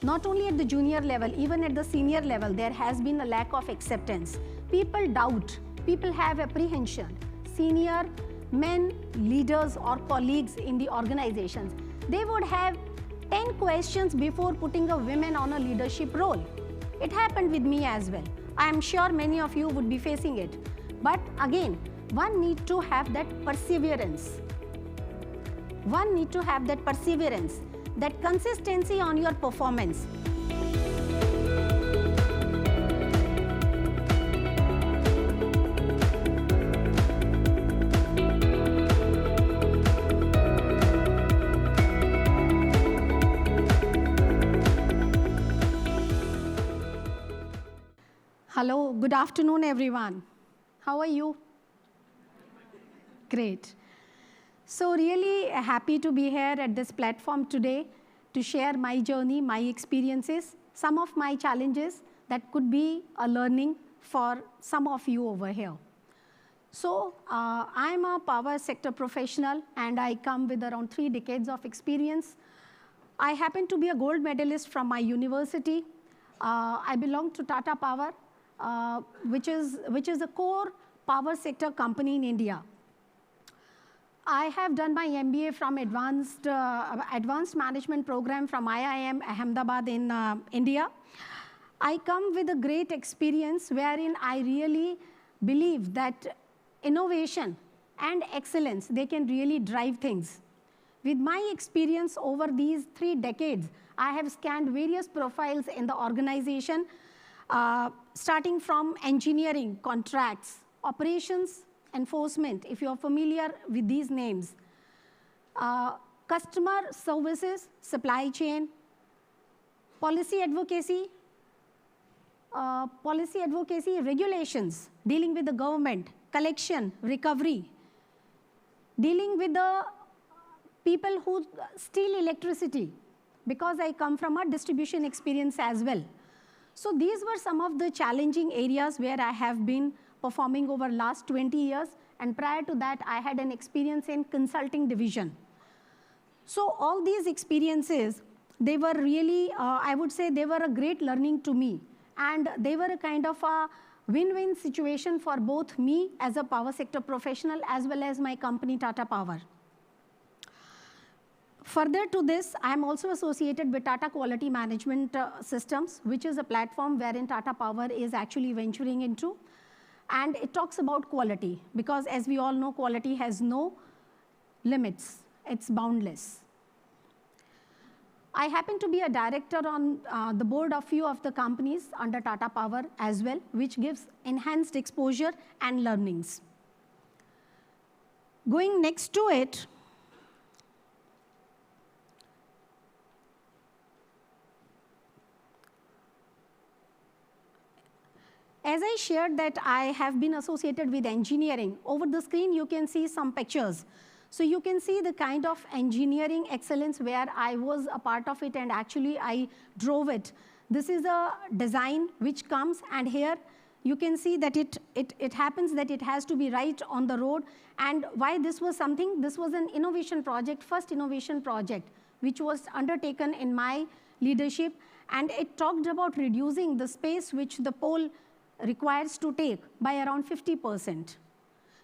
Not only at the junior level, even at the senior level, there has been a lack of acceptance. People doubt, people have apprehension. Senior men, leaders or colleagues in the organizations, they would have 10 questions before putting a woman on a leadership role. It happened with me as well. I am sure many of you would be facing it. But again, one needs to have that perseverance. One needs to have that perseverance, that consistency on your performance. Hello, good afternoon, everyone. How are you? Great. So really happy to be here at this platform today to share my journey, my experiences, some of my challenges that could be a learning for some of you over here. So I'm a power sector professional and I come with around 3 decades of experience. I happen to be a gold medalist from my university. I belong to Tata Power, which is a core power sector company in India. I have done my MBA from advanced management program from IIM Ahmedabad in India. I come with a great experience wherein I really believe that innovation and excellence, they can really drive things. With my experience over these 3 decades, I have scanned various profiles in the organization, starting from engineering, contracts, operations, enforcement, if you are familiar with these names, customer services, supply chain, policy advocacy, regulations, dealing with the government, collection, recovery, dealing with the people who steal electricity, because I come from a distribution experience as well. So these were some of the challenging areas where I have been performing over last 20 years, and prior to that, I had an experience in consulting division. So all these experiences, they were really, I would say they were a great learning to me, and they were a kind of a win-win situation for both me as a power sector professional as well as my company Tata Power. Further to this, I am also associated with Tata Quality Management Systems, which is a platform wherein Tata Power is actually venturing into. And it talks about quality, because as we all know, quality has no limits. It's boundless. I happen to be a director on the board of few of the companies under Tata Power as well, which gives enhanced exposure and learnings. Going next to it, as I shared that I have been associated with engineering, over the screen you can see some pictures. So you can see the kind of engineering excellence where I was a part of it and actually I drove it. This is a design which comes, and here you can see that it happens that it has to be right on the road. And why this was something? This was an innovation project, first innovation project, which was undertaken in my leadership. And it talked about reducing the space which the pole requires to take by around 50%.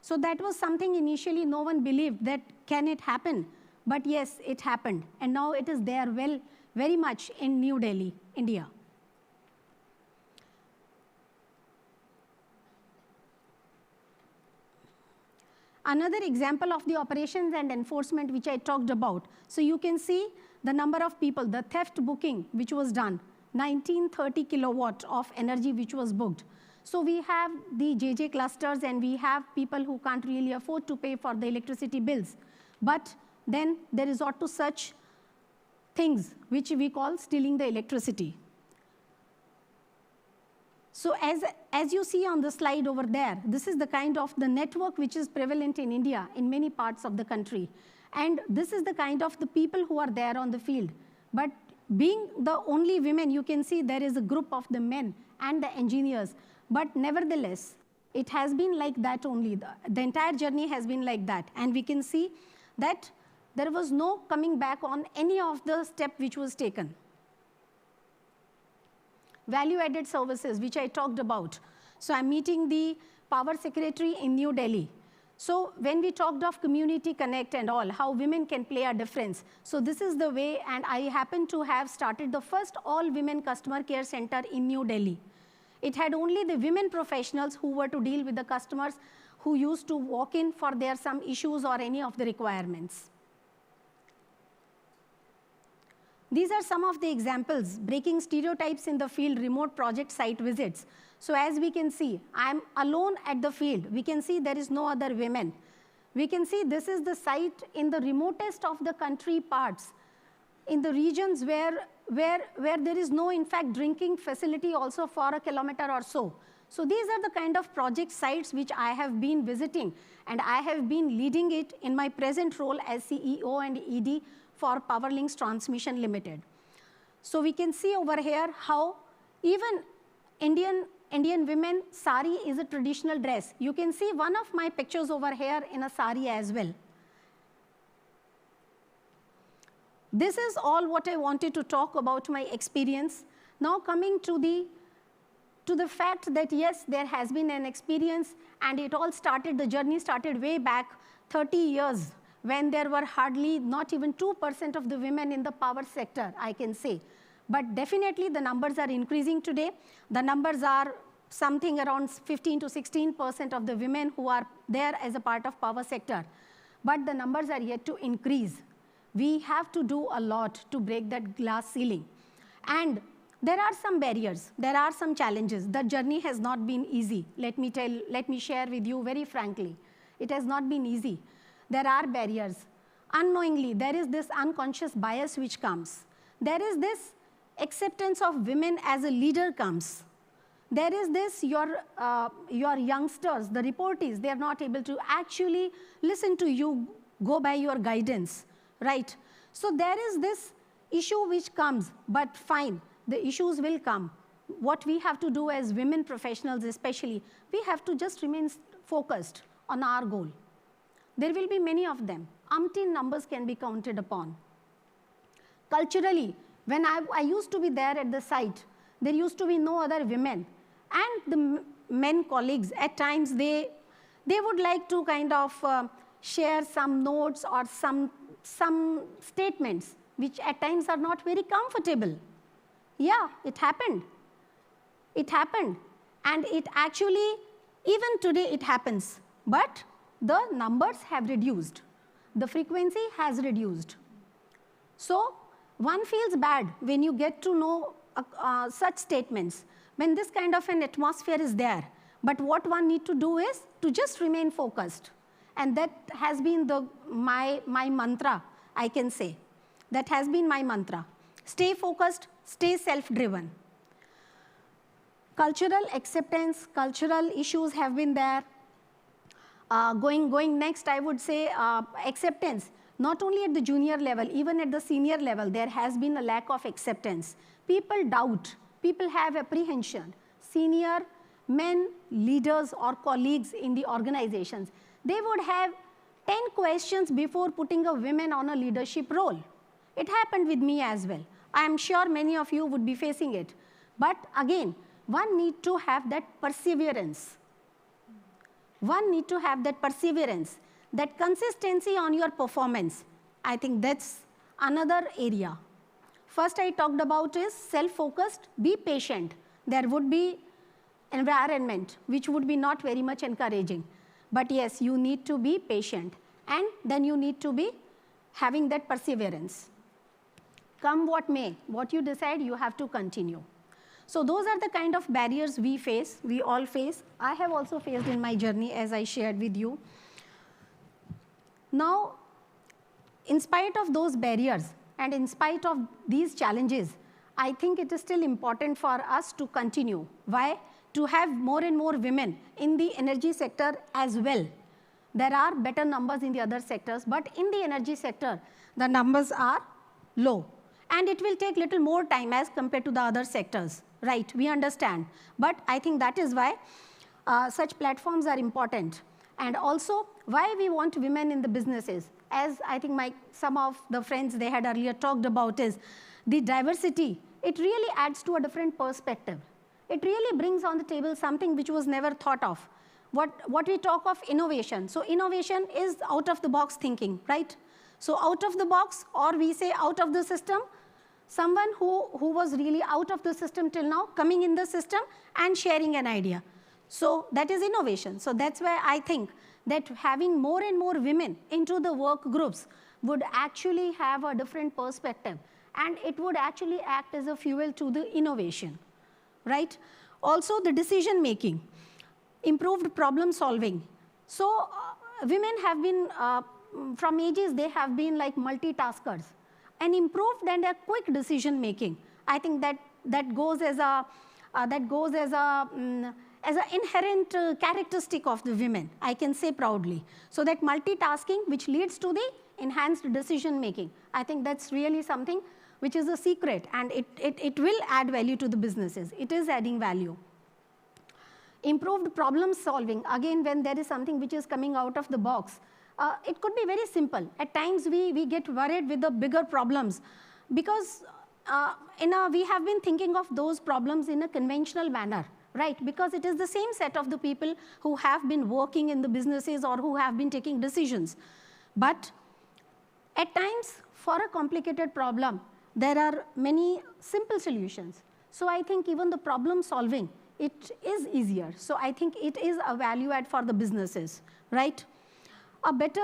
So that was something initially no one believed that can it happen, but yes, it happened. And now it is there very much in New Delhi, India. Another example of the operations and enforcement which I talked about. So you can see the number of people, the theft booking which was done, 1930 kilowatt of energy which was booked. So we have the JJ clusters and we have people who can't really afford to pay for the electricity bills. But then they resort to such things which we call stealing the electricity. So as you see on the slide over there, this is the kind of the network which is prevalent in India in many parts of the country. And this is the kind of the people who are there on the field. But being the only women, you can see there is a group of the men and the engineers. But nevertheless, it has been like that only. The entire journey has been like that. And we can see that there was no coming back on any of the step which was taken. value-added services, which I talked about. So I'm meeting the Power Secretary in New Delhi. So when we talked of community connect and all, how women can play a difference. So this is the way, and I happen to have started the first all-women customer care center in New Delhi. It had only the women professionals who were to deal with the customers who used to walk in for their some issues or any of the requirements. These are some of the examples: breaking stereotypes in the field, remote project site visits. So as we can see, I'm alone at the field. We can see there is no other women. We can see this is the site in the remotest of the country parts, in the regions where there is no, in fact, drinking facility also for a kilometer or so. So these are the kind of project sites which I have been visiting, and I have been leading it in my present role as CEO and ED for Powerlinks Transmission Limited. So we can see over here how even Indian women, sari is a traditional dress. You can see one of my pictures over here in a sari as well. This is all what I wanted to talk about my experience. Now coming to the fact that yes, there has been an experience, and it all started, the journey started way back 30 years when there were hardly not even 2% of the women in the power sector, I can say. But definitely the numbers are increasing today. The numbers are something around 15 to 16% of the women who are there as a part of power sector. But the numbers are yet to increase. We have to do a lot to break that glass ceiling. And there are some barriers, there are some challenges. The journey has not been easy. Let me share with you very frankly. It has not been easy. There are barriers. Unknowingly, there is this unconscious bias which comes. There is this acceptance of women as a leader comes. There is this, your youngsters, the reportees, they are not able to actually listen to you, go by your guidance, right? So there is this issue which comes, but fine, the issues will come. What we have to do as women professionals especially, we have to just remain focused on our goal. There will be many of them. Umpteen numbers can be counted upon. Culturally, when I used to be there at the site, there used to be no other women. And the men colleagues, at times, they would like to kind of share some notes or some statements, which at times are not very comfortable. Yeah, it happened. It happened. And it actually, even today, it happens. But the numbers have reduced. The frequency has reduced. So one feels bad when you get to know such statements, when this kind of an atmosphere is there. But what one needs to do is to just remain focused. And that has been my mantra, I can say. That has been my mantra. Stay focused, stay self-driven. Cultural acceptance, cultural issues have been there. Going next, I would say acceptance. Not only at the junior level, even at the senior level, there has been a lack of acceptance. People doubt, people have apprehension. Senior men, leaders or colleagues in the organizations, they would have 10 questions before putting a woman on a leadership role. It happened with me as well. I am sure many of you would be facing it. But again, one needs to have that perseverance. One needs to have that perseverance, that consistency on your performance. I think that's another area. First I talked about is self-focused, be patient. There would be environment which would be not very much encouraging. But yes, you need to be patient, and then you need to be having that perseverance. Come what may, what you decide, you have to continue. So those are the kind of barriers we face, we all face. I have also faced in my journey, as I shared with you. Now, in spite of those barriers and in spite of these challenges, I think it is still important for us to continue. Why? To have more and more women in the energy sector as well. There are better numbers in the other sectors, but in the energy sector, the numbers are low. And it will take little more time as compared to the other sectors, right? We understand. But I think that is why such platforms are important. And also, why we want women in the businesses. As I think some of the friends they had earlier talked about is the diversity it really adds to a different perspective. It really brings on the table something which was never thought of. What we talk of innovation. So innovation is out of the box thinking, right? So out of the box, or we say out of the system, someone who was really out of the system till now, coming in the system and sharing an idea. So that is innovation. So that's why I think that having more and more women into the work groups would actually have a different perspective, and it would actually act as a fuel to the innovation, right? Also the decision making, improved problem solving. So women have been, from ages, they have been like multitaskers, and improved and a quick decision making. I think that goes as an inherent characteristic of the women, I can say proudly. So that multitasking, which leads to the enhanced decision making, I think that's really something which is a secret, and it will add value to the businesses. It is adding value. Improved problem solving, again, when there is something which is coming out of the box, it could be very simple. At times we get worried with the bigger problems, because we have been thinking of those problems in a conventional manner, right? Because it is the same set of the people who have been working in the businesses or who have been taking decisions. But at times, for a complicated problem, there are many simple solutions. So I think even the problem solving, it is easier. So I think it is a value add for the businesses, right? A better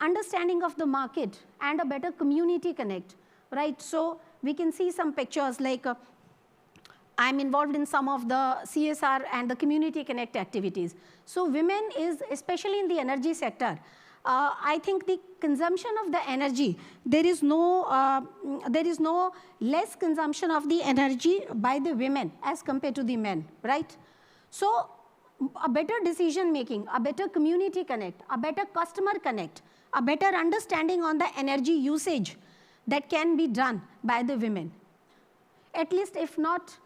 understanding of the market and a better community connect, right? So we can see some pictures like I'm involved in some of the CSR and the community connect activities. So women is, especially in the energy sector, I think the consumption of the energy, there is no less consumption of the energy by the women as compared to the men, right? So a better decision making, a better community connect, a better customer connect, a better understanding on the energy usage that can be done by the women. At least if not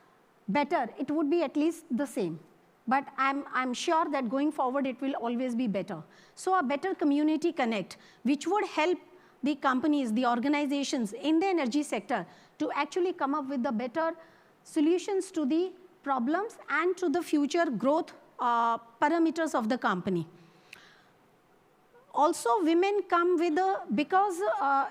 better, it would be at least the same. But I'm sure that going forward, it will always be better. So a better community connect, which would help the companies, the organizations in the energy sector to actually come up with the better solutions to the problems and to the future growth parameters of the company. Also, women come with because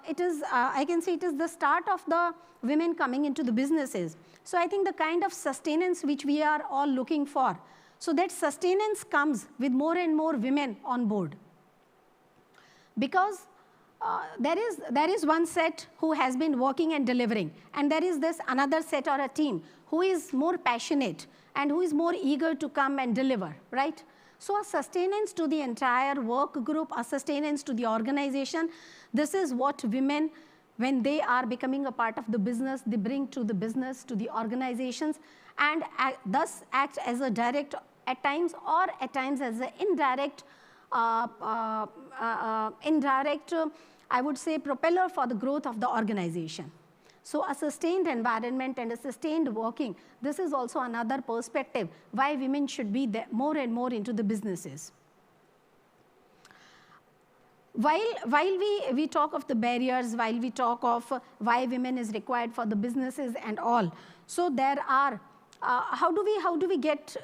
it is, I can say it is the start of the women coming into the businesses. So I think the kind of sustenance which we are all looking for, so that sustenance comes with more and more women on board. Because there is one set who has been working and delivering, and there is this another set or a team who is more passionate and who is more eager to come and deliver, right? So a sustenance to the entire work group, a sustenance to the organization, this is what women, when they are becoming a part of the business, they bring to the business, to the organizations, and thus act as a direct at times, or at times as an indirect, I would say, propeller for the growth of the organization. So a sustained environment and a sustained working, this is also another perspective why women should be there more and more into the businesses. While we talk of the barriers, while we talk of why women is required for the businesses and all, so there are, how do we get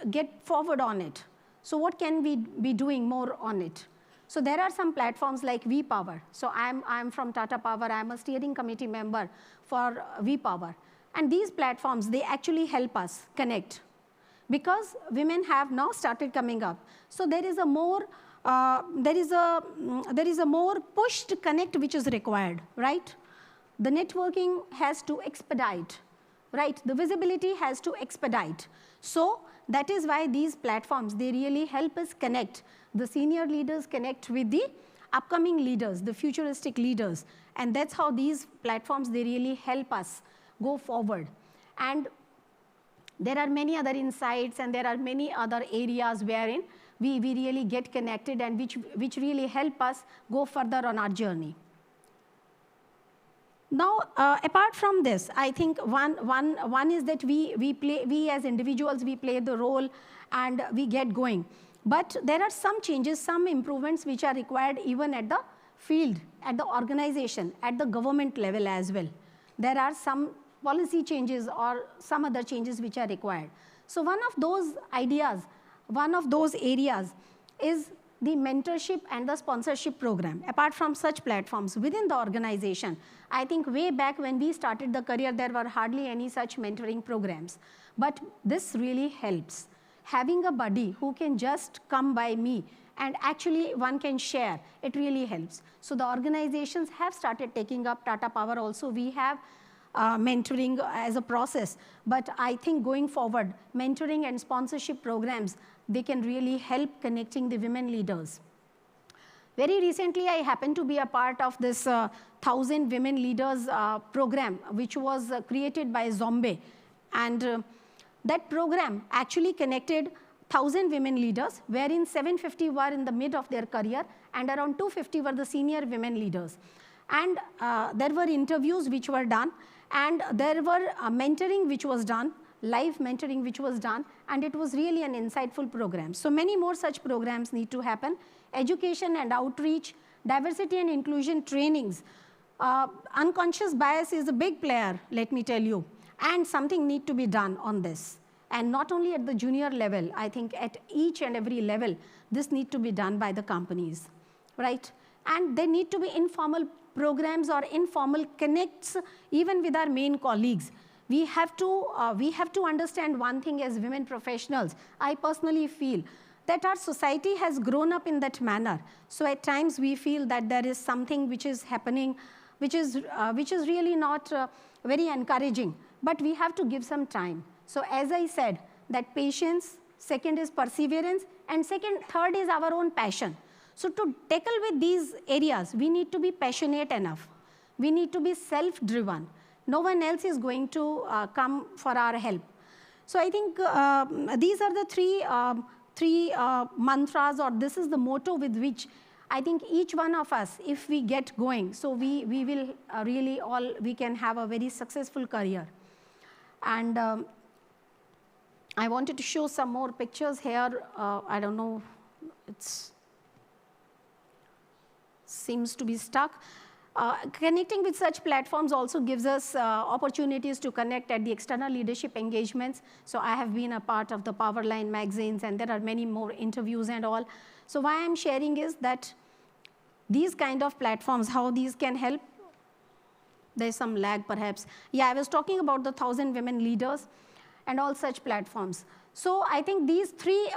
forward on it? So what can we be doing more on it? So there are some platforms like V-Power. So I'm from Tata Power. I'm a steering committee member for V-Power. And these platforms, they actually help us connect, because women have now started coming up. So there is a more push to connect which is required, right? The networking has to expedite, right? The visibility has to expedite. So that is why these platforms, they really help us connect. The senior leaders connect with the upcoming leaders, the futuristic leaders. And that's how these platforms, they really help us go forward. And there are many other insights, and there are many other areas wherein we really get connected, and which really help us go further on our journey. Now, apart from this, I think one is that we as individuals, we play the role and we get going. But there are some changes, some improvements which are required even at the field, at the organization, at the government level as well. There are some policy changes or some other changes which are required. So one of those ideas, one of those areas is the mentorship and the sponsorship program. Apart from such platforms within the organization, I think way back when we started the career, there were hardly any such mentoring programs. But this really helps. Having a buddy who can just come by me and actually one can share, it really helps. So the organizations have started taking up. Tata Power also, we have mentoring as a process. But I think going forward, mentoring and sponsorship programs, they can really help connecting the women leaders. Very recently, I happened to be a part of this 1,000 Women Leaders program, which was created by Zombie. And that program actually connected 1,000 women leaders, wherein 750 were in the mid of their career, and around 250 were the senior women leaders. And there were interviews which were done, and there were mentoring which was done, live mentoring which was done, and it was really an insightful program. So many more such programs need to happen. Education and outreach, diversity and inclusion trainings. Unconscious bias is a big player, let me tell you, and something need to be done on this. And not only at the junior level, I think at each and every level, this need to be done by the companies, right? And there need to be informal programs or informal connects even with our main colleagues. We have to understand one thing as women professionals. I personally feel that our society has grown up in that manner. So at times we feel that there is something which is happening, which is really not very encouraging. But we have to give some time. So as I said, that patience, second is perseverance, and third is our own passion. So to tackle with these areas, we need to be passionate enough. We need to be self-driven. No one else is going to come for our help. So I think these are the three mantras, or this is the motto with which I think each one of us, if we get going, so we will really we can have a very successful career. And I wanted to show some more pictures here. I don't know, it seems to be stuck. Connecting with such platforms also gives us opportunities to connect at the external leadership engagements. So I have been a part of the Powerline magazines, and there are many more interviews and all. So why I'm sharing is that these kind of platforms, how these can help. There's some lag perhaps. Yeah, I was talking about the 1,000 women leaders and all such platforms. So I think these three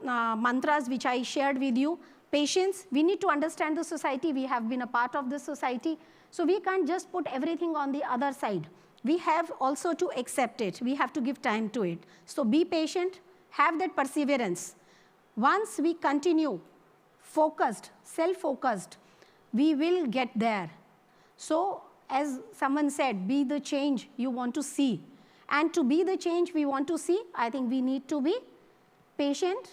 mantras which I shared with you, patience, we need to understand the society. We have been a part of this society. So we can't just put everything on the other side. We have also to accept it. We have to give time to it. So be patient, have that perseverance. Once we continue focused, self-focused, we will get there. So as someone said, be the change you want to see. And to be the change we want to see, I think we need to be patient,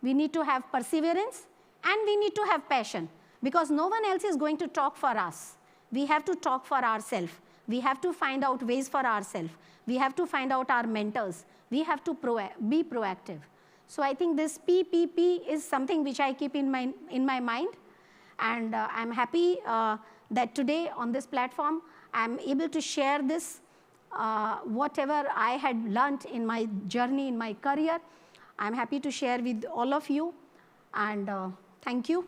we need to have perseverance, and we need to have passion, because no one else is going to talk for us. We have to talk for ourselves. We have to find out ways for ourselves. We have to find out our mentors. We have to be proactive. So I think this PPP is something which I keep in my mind. And I'm happy that today on this platform, I'm able to share this, whatever I had learned in my journey, in my career. I'm happy to share with all of you. And thank you.